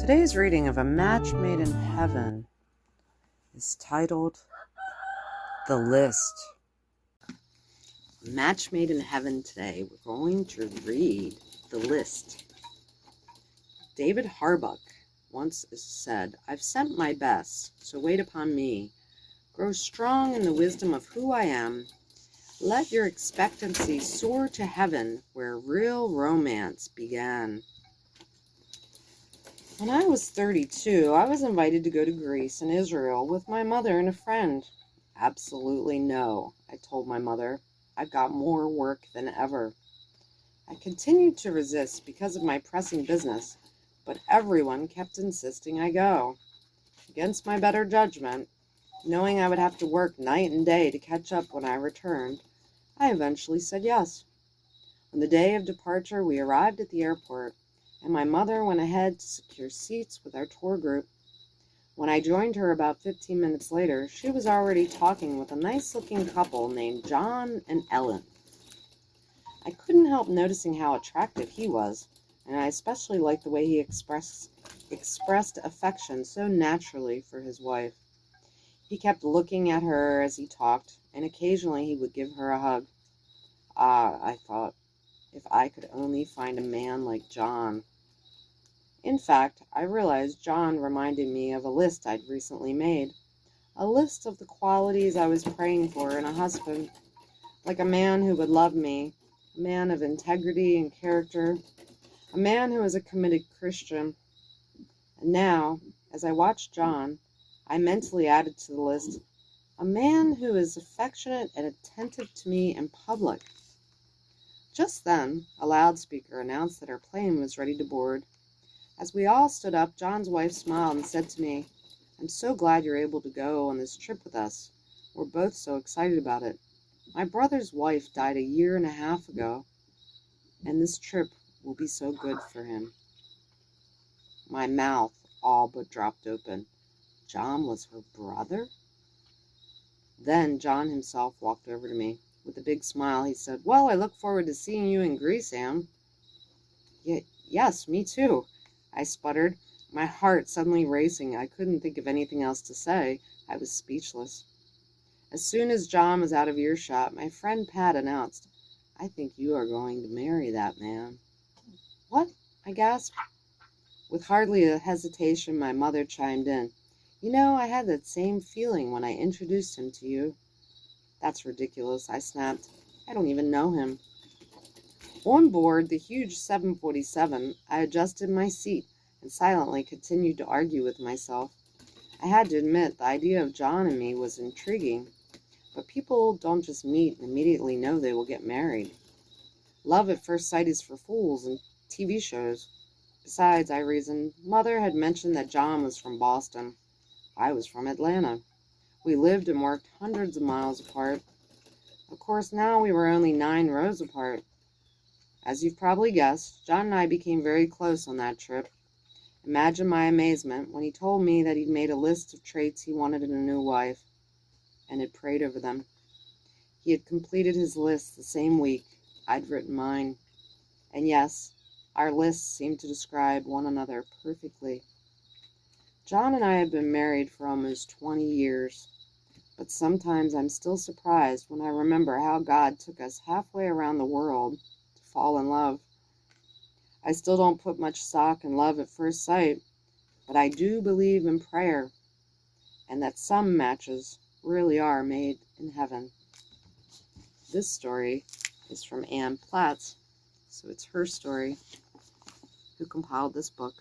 Today's reading of A Match Made in Heaven is titled The List. A Match Made in Heaven today, we're going to read The List. David Harbuck once said, "I've sent my best, so wait upon me. Grow strong in the wisdom of who I am. Let your expectancy soar to heaven where real romance began." When I was 32, I was invited to go to Greece and Israel with my mother and a friend. "Absolutely no," I told my mother. "I've got more work than ever." I continued to resist because of my pressing business, but everyone kept insisting I go. Against my better judgment, knowing I would have to work night and day to catch up when I returned, I eventually said yes. On the day of departure, we arrived at the airport, and my mother went ahead to secure seats with our tour group. When I joined her about 15 minutes later, she was already talking with a nice-looking couple named John and Ellen. I couldn't help noticing how attractive he was, and I especially liked the way he expressed affection so naturally for his wife. He kept looking at her as he talked, and occasionally he would give her a hug. Ah, I thought, if I could only find a man like John. In fact, I realized John reminded me of a list I'd recently made, a list of the qualities I was praying for in a husband, like a man who would love me, a man of integrity and character, a man who was a committed Christian. And now, as I watched John, I mentally added to the list, a man who is affectionate and attentive to me in public. Just then, a loudspeaker announced that our plane was ready to board. As we all stood up, John's wife smiled and said to me, "I'm so glad you're able to go on this trip with us. We're both so excited about it. My brother's wife died a year and a half ago, and this trip will be so good for him." My mouth all but dropped open. John was her brother? Then John himself walked over to me. With a big smile, he said, "Well, I look forward to seeing you in Greece, Anne." Yes, me too," I sputtered, my heart suddenly racing. I couldn't think of anything else to say. I was speechless. As soon as John was out of earshot, my friend Pat announced, "I think you are going to marry that man." "What?" I gasped. With hardly a hesitation, my mother chimed in, "You know, I had that same feeling when I introduced him to you." "That's ridiculous," I snapped. "I don't even know him." On board the huge 747, I adjusted my seat and silently continued to argue with myself. I had to admit the idea of John and me was intriguing, but people don't just meet and immediately know they will get married. Love at first sight is for fools and TV shows. Besides, I reasoned, Mother had mentioned that John was from Boston. I was from Atlanta. We lived and worked hundreds of miles apart. Of course, now we were only 9 rows apart. As you've probably guessed, John and I became very close on that trip. Imagine my amazement when he told me that he'd made a list of traits he wanted in a new wife, and had prayed over them. He had completed his list the same week I'd written mine. And yes, our lists seemed to describe one another perfectly. John and I have been married for almost 20 years, but sometimes I'm still surprised when I remember how God took us halfway around the world to fall in love. I still don't put much stock in love at first sight, but I do believe in prayer, and that some matches really are made in heaven. This story is from Anne Platts, so it's her story who compiled this book.